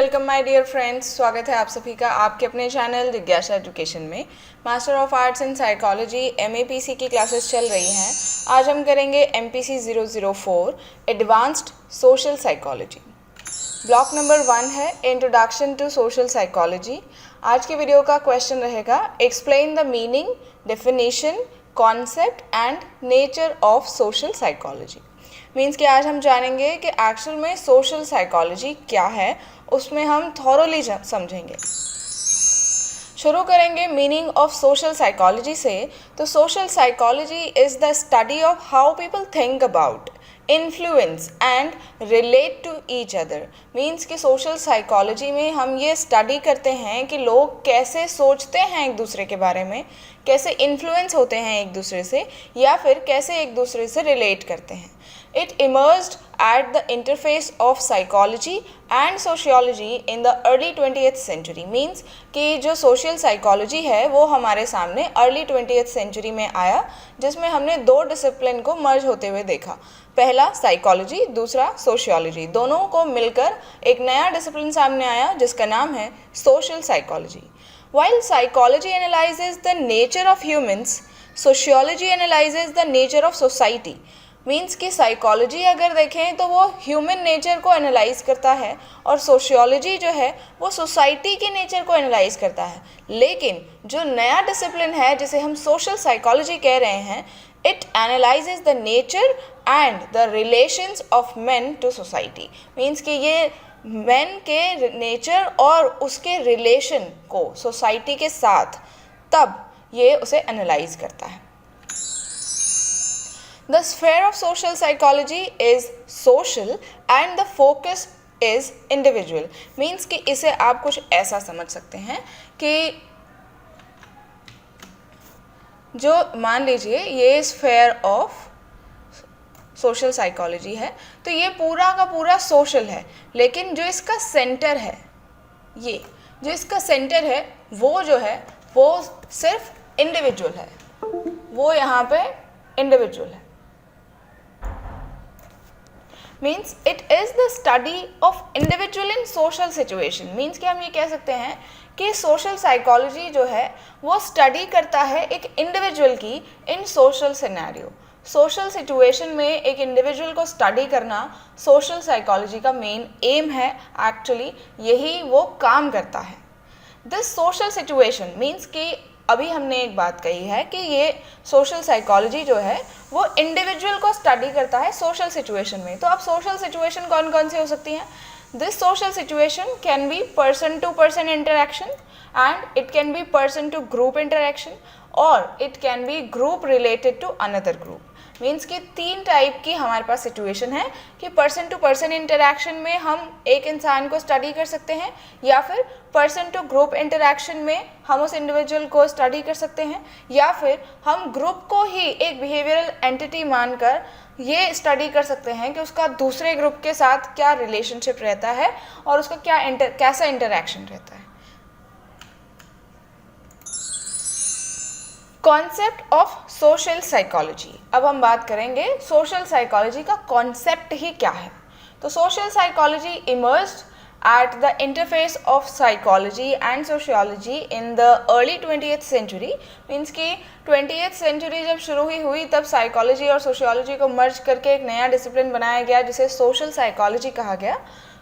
Welcome my dear friends. स्वागत है आप सभी का आपके अपने चैनल जिज्ञासा एजुकेशन में। Master of arts in psychology MAPC की क्लासेस चल रही हैं। आज हम करेंगे MPC 004 advanced social psychology. Block number 1 है इंट्रोडक्शन टू सोशल साइकोलॉजी। आज के वीडियो का क्वेश्चन रहेगा explain the meaning, definition, concept and nature of social psychology. Means कि आज हम जानेंगे कि एक्चुअल में सोशल साइकोलॉजी क्या है, उसमें हम थॉरोली समझेंगे। शुरू करेंगे मीनिंग ऑफ सोशल साइकोलॉजी से। तो social psychology is the study of how people think about, influence and relate to each other. Means कि सोशल साइकोलॉजी में हम ये स्टडी करते हैं कि लोग कैसे सोचते हैं एक दूसरे के बारे में, कैसे इन्फ्लुएंस होते हैं एक दूसरे से, या फिर कैसे एक दूसरे से रिलेट करते हैं। It emerged at the interface of psychology and sociology in the early 20th century. Means कि जो social psychology है वो हमारे सामने early 20th century में आया, जिसमें हमने दो डिसिप्लिन को मर्ज होते हुए देखा। पहला साइकोलॉजी, दूसरा सोशियोलॉजी। दोनों को मिलकर एक नया डिसिप्लिन सामने आया जिसका नाम है social psychology. While psychology analyzes the nature of humans, sociology analyzes the nature of society. Means कि साइकोलॉजी अगर देखें तो वो ह्यूमन नेचर को एनालाइज करता है और सोशियोलॉजी जो है वो सोसाइटी के नेचर को एनालाइज करता है। लेकिन जो नया डिसिप्लिन है जिसे हम सोशल साइकोलॉजी कह रहे हैं, it analyses the nature and the relations of men to society. Means कि ये मेन के नेचर और उसके रिलेशन को सोसाइटी के साथ तब ये उसे एनालाइज करता है। The sphere of social psychology is social and the focus is individual. Means कि इसे आप कुछ ऐसा समझ सकते हैं कि जो मान लीजिए ये sphere of social psychology है, तो ये पूरा का पूरा social है, लेकिन जो इसका सेंटर है, ये जो इसका सेंटर है वो जो है वो सिर्फ इंडिविजुअल है, वो यहाँ पे इंडिविजुअल है। Means it is the study of individual in social situation. Means कि हम ये कह सकते हैं कि सोशल साइकोलॉजी जो है वो स्टडी करता है एक इंडिविजुअल की इन सोशल सिनेरियो। सोशल सिचुएशन में एक इंडिविजुअल को स्टडी करना सोशल साइकोलॉजी का मेन एम है। एक्चुअली यही वो काम करता है। दिस सोशल सिचुएशन मीन्स कि अभी हमने एक बात कही है कि ये सोशल साइकोलॉजी जो है वो इंडिविजुअल को स्टडी करता है सोशल सिचुएशन में। तो अब सोशल सिचुएशन कौन कौन सी हो सकती हैं? This social situation can be person to person interaction and it can be person to group interaction और it can be group related to another group. Means कि तीन टाइप की हमारे पास सिचुएशन है कि पर्सन टू पर्सन इंटरेक्शन में हम एक इंसान को स्टडी कर सकते हैं, या फिर पर्सन टू ग्रुप इंटरेक्शन में हम उस इंडिविजुअल को स्टडी कर सकते हैं, या फिर हम ग्रुप को ही एक बिहेवियरल एंटिटी मानकर ये स्टडी कर सकते हैं कि उसका दूसरे ग्रुप के साथ क्या रिलेशनशिप रहता है और उसका कैसा इंटरेक्शन रहता है। Concept of social psychology. अब हम बात करेंगे सोशल साइकोलॉजी का कॉन्सेप्ट ही क्या है। तो social psychology emerged at the interface of psychology and sociology in the early 20th century. Means कि 20th century जब शुरू ही हुई तब साइकोलॉजी और सोशियोलॉजी को मर्ज करके एक नया डिसिप्लिन बनाया गया जिसे सोशल साइकोलॉजी कहा गया।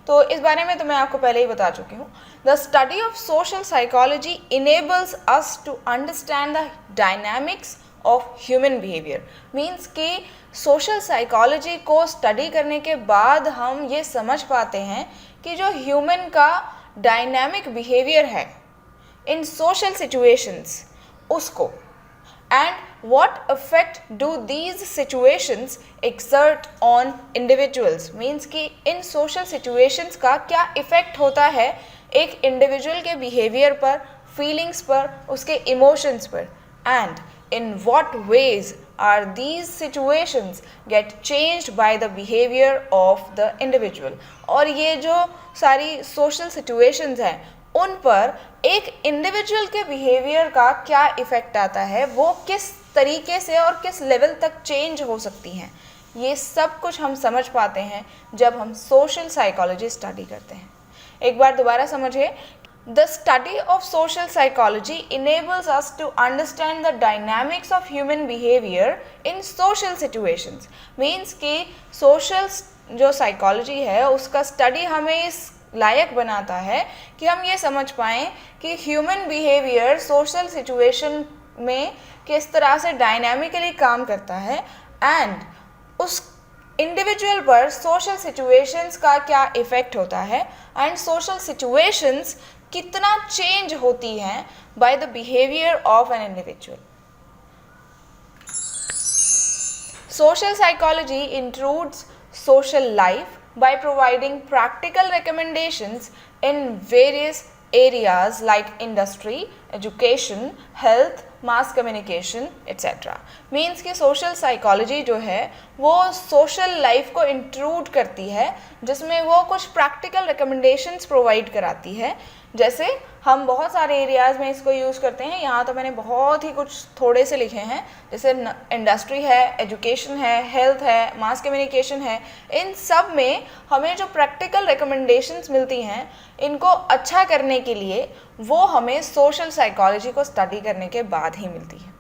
तो इस बारे में तो मैं आपको पहले ही बता चुकी हूँ। The study of social psychology enables us to understand the dynamics of human behaviour. Means कि सोशल साइकोलॉजी को स्टडी करने के बाद हम ये समझ पाते हैं कि जो ह्यूमन का डायनामिक बिहेवियर है इन सोशल सिचुएशंस उसको, and what effect do these situations exert on individuals. Means कि इन सोशल सिचुएशंस का क्या इफ़ेक्ट होता है एक इंडिविजुअल के बिहेवियर पर, फीलिंग्स पर, उसके इमोशंस पर, and in what ways are these situations get changed by the behavior of the individual। और ये जो सारी social situations हैं उन पर एक इंडिविजुअल के बिहेवियर का क्या इफ़ेक्ट आता है, वो किस तरीके से और किस लेवल तक चेंज हो सकती हैं, ये सब कुछ हम समझ पाते हैं जब हम सोशल साइकोलॉजी स्टडी करते हैं। एक बार दोबारा समझिए। The study of social psychology enables us to understand the dynamics of human behavior in social situations. Means कि social जो psychology है उसका study हमें इस लायक बनाता है कि हम ये समझ पाएँ कि human behavior social situation में किस तरह से dynamically काम करता है and उस इंडिविजुअल पर सोशल सिचुएशंस का क्या इफ़ेक्ट होता है एंड सोशल सिचुएशंस कितना चेंज होती हैं by the behaviour of an individual. Social psychology includes social life by providing practical recommendations in various areas like industry, education, health, mass communication, etc. Means कि social psychology जो है वो social life को intrude करती है, जिसमें वो कुछ practical recommendations provide कराती है। जैसे हम बहुत सारे एरियाज़ में इसको यूज़ करते हैं, यहाँ तो मैंने बहुत ही कुछ थोड़े से लिखे हैं, जैसे इंडस्ट्री है, एजुकेशन है, हेल्थ है, मास कम्युनिकेशन है। इन सब में हमें जो प्रैक्टिकल रिकमेंडेशंस मिलती हैं, इनको अच्छा करने के लिए वो हमें सोशल साइकोलॉजी को स्टडी करने के बाद ही मिलती है।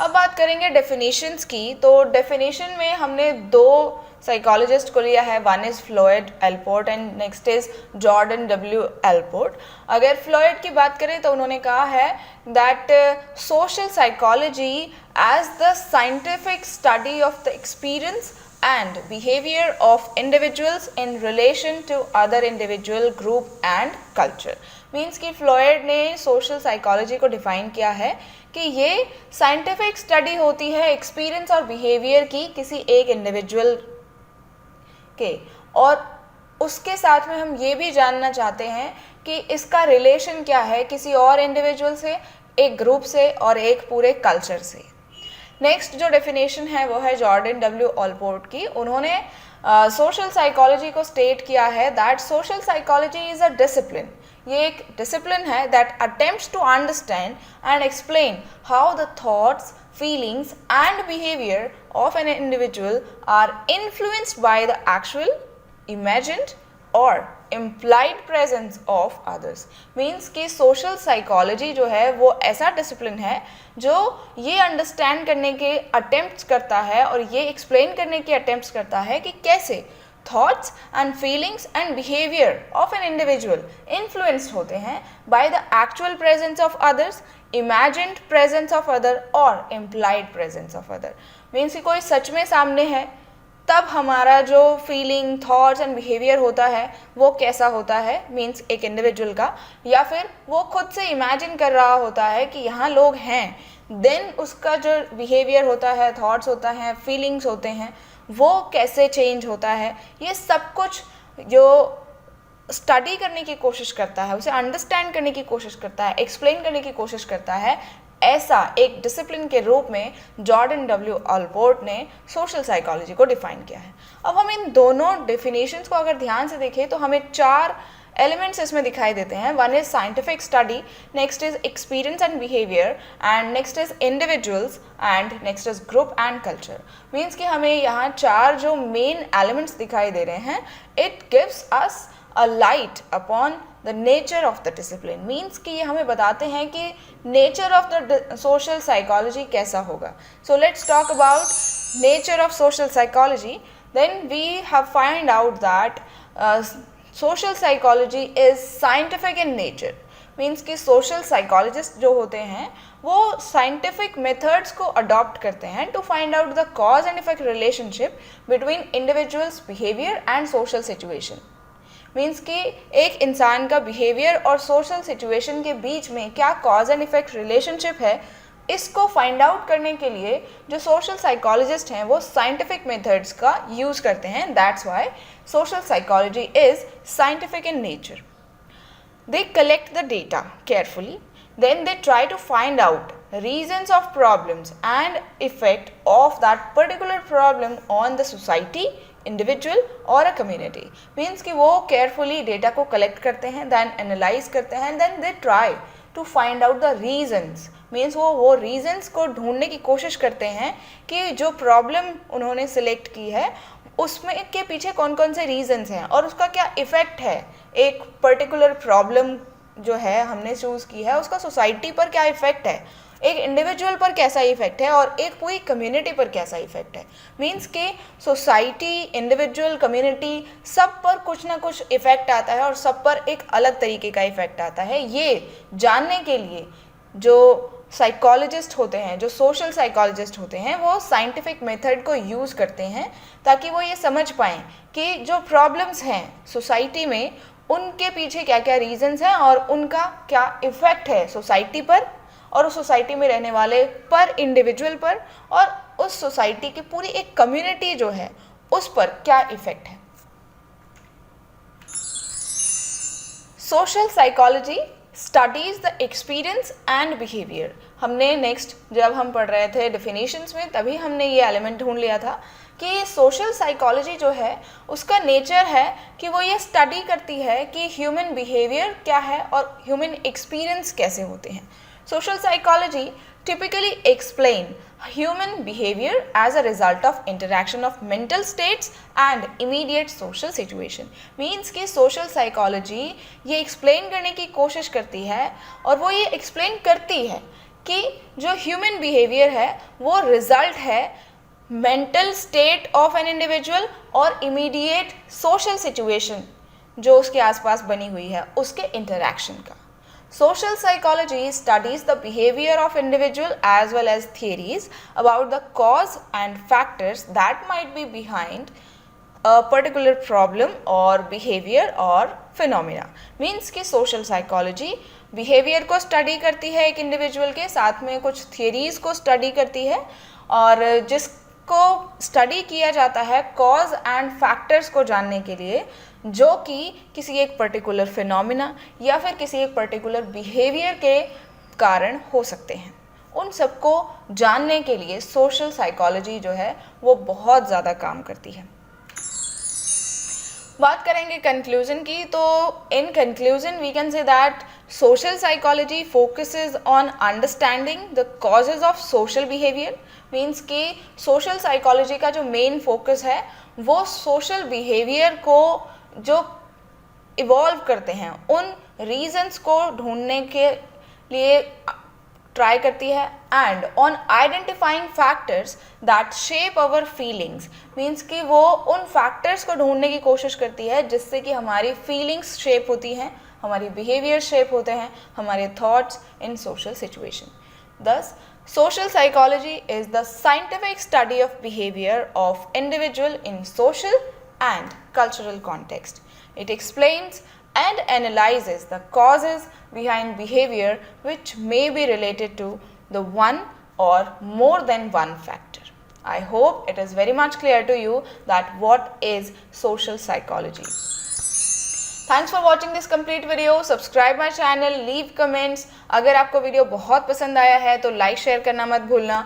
अब बात करेंगे डेफिनेशंस की। तो डेफिनेशन में हमने दो साइकोलॉजिस्ट को लिया है, one is Floyd Allport and next is Jordan W Allport. अगर फ्लॉयड की बात करें तो उन्होंने कहा है that social psychology as the scientific study of the experience and behavior of individuals in relation to other individual group and culture. Means कि Floyd ने सोशल साइकोलॉजी को डिफ़ाइन किया है कि ये साइंटिफिक स्टडी होती है एक्सपीरियंस और बिहेवियर की किसी एक इंडिविजुअल के, और उसके साथ में हम ये भी जानना चाहते हैं कि इसका रिलेशन क्या है किसी और इंडिविजुअल से, एक ग्रुप से और एक पूरे कल्चर से। नेक्स्ट जो डेफिनेशन है वो है जॉर्डन डब्ल्यू ऑलपोर्ट की। उन्होंने सोशल साइकोलॉजी को स्टेट किया है that social psychology is a discipline. ये एक डिसिप्लिन है that attempts to understand and explain how the thoughts, feelings and behavior of an individual are influenced by the actual, imagined or implied presence of others. Means कि social psychology जो है वो ऐसा discipline है जो ये understand करने के attempts करता है और ये explain करने के attempts करता है कि कैसे thoughts and feelings and behavior of an individual influenced होते हैं by the actual presence of others, imagined presence of other और implied presence of other. Means कि कोई सच में सामने है तब हमारा जो फीलिंग, थॉट्स एंड बिहेवियर होता है वो कैसा होता है, मीन्स एक इंडिविजुअल का, या फिर वो खुद से इमेजिन कर रहा होता है कि यहाँ लोग हैं, देन उसका जो बिहेवियर होता है, थॉट्स होता है, फीलिंग्स होते हैं, वो कैसे चेंज होता है। ये सब कुछ जो स्टडी करने की कोशिश करता है, उसे अंडरस्टैंड करने की कोशिश करता है, एक्सप्लेन करने की कोशिश करता है, ऐसा एक डिसिप्लिन के रूप में जॉर्डन डब्ल्यू ऑलपोर्ट ने सोशल साइकोलॉजी को डिफाइन किया है। अब हम इन दोनों डेफिनेशंस को अगर ध्यान से देखें तो हमें 4 एलिमेंट्स इसमें दिखाई देते हैं। One is scientific study, next is experience and behaviour, and next is individuals, and next is group and culture. Means कि हमें यहाँ 4 जो मेन एलिमेंट्स दिखाई दे रहे हैं, it gives us a light upon the nature of the discipline. Means कि ये हमें बताते हैं कि nature of the social psychology कैसा होगा। So let's talk about nature of social psychology. Then we have find out that social psychology is scientific in nature. Means कि social psychologist जो होते हैं वो साइंटिफिक मेथड्स को अडॉप्ट करते हैं to find out the cause and effect relationship between individuals behaviour and social situation. Means कि एक इंसान का बिहेवियर और सोशल सिचुएशन के बीच में क्या कॉज एंड इफेक्ट रिलेशनशिप है, इसको फाइंड आउट करने के लिए जो सोशल साइकोलॉजिस्ट हैं वो साइंटिफिक मेथड्स का यूज़ करते हैं। That's why social psychology is scientific in nature. They collect the data carefully, then they try to find out reasons of problems and effect of that particular problem on the society, individual or a community. Means कि वो carefully data को collect करते हैं, then analyze करते हैं, then they try to find out the reasons. Means वो reasons को ढूंढने की कोशिश करते हैं कि जो problem उन्होंने select की है उसमें के पीछे कौन कौन से रीजंस हैं और उसका क्या इफ़ेक्ट है, एक पर्टिकुलर प्रॉब्लम जो है हमने चूज़ की है उसका सोसाइटी पर क्या इफ़ेक्ट है, एक इंडिविजुअल पर कैसा इफेक्ट है और एक पूरी कम्युनिटी पर कैसा इफेक्ट है। मीन्स कि सोसाइटी, इंडिविजुअल, कम्युनिटी सब पर कुछ ना कुछ इफेक्ट आता है और सब पर एक अलग तरीके का इफेक्ट आता है। ये जानने के लिए जो साइकोलॉजिस्ट होते हैं, जो सोशल साइकोलॉजिस्ट होते हैं, वो साइंटिफिक मेथड को यूज़ करते हैं ताकि वो ये समझ पाएँ कि जो प्रॉब्लम्स हैं सोसाइटी में उनके पीछे क्या क्या रीजंस हैं और उनका क्या इफ़ेक्ट है सोसाइटी पर और उस सोसाइटी में रहने वाले पर, इंडिविजुअल पर, और उस सोसाइटी की पूरी एक कम्युनिटी जो है उस पर क्या इफेक्ट है। Social psychology studies the experience and behaviour. हमने नेक्स्ट जब हम पढ़ रहे थे डेफिनेशंस में तभी हमने ये एलिमेंट ढूंढ लिया था कि सोशल साइकोलॉजी जो है उसका नेचर है कि वो ये स्टडी करती है कि ह्यूमन बिहेवियर क्या है और ह्यूमन एक्सपीरियंस कैसे होते हैं। Social psychology typically explain human behavior as a result of interaction of mental states and immediate social situation. Means कि social psychology ये explain करने की कोशिश करती है और वो ये explain करती है कि जो human behavior है वो result है mental state of an individual और immediate social situation जो उसके आसपास बनी हुई है उसके interaction का। Social psychology studies the behavior of individual as well as theories about the cause and factors that might be behind a particular problem or behavior or phenomena. Means कि social psychology behavior को study करती है एक individual के, साथ में कुछ theories को study करती है और जिसको study किया जाता है cause and factors को जानने के लिए जो कि किसी एक पर्टिकुलर फिनोमिना या फिर किसी एक पर्टिकुलर बिहेवियर के कारण हो सकते हैं। उन सबको जानने के लिए सोशल साइकोलॉजी जो है वो बहुत ज़्यादा काम करती है। बात करेंगे कंक्लूजन की, तो in conclusion we can say that social psychology focuses on understanding the causes of social behaviour. Means कि सोशल साइकोलॉजी का जो मेन फोकस है वो सोशल बिहेवियर को जो इवॉल्व करते हैं उन रीजंस को ढूंढने के लिए ट्राई करती है and on identifying factors that shape our feelings. Means कि वो उन फैक्टर्स को ढूंढने की कोशिश करती है जिससे कि हमारी फीलिंग्स शेप होती हैं, हमारी बिहेवियर शेप होते हैं, हमारे thoughts in social situation. Thus, social psychology is the scientific study of behavior of individual in social and cultural context. It explains and analyzes the causes behind behavior which may be related to the one or more than one factor. I hope it is very much clear to you that what is social psychology. Thanks for watching this complete video. Subscribe my channel, leave comments. अगर आपको video बहुत पसंद आया है तो like share करना मत भूलना।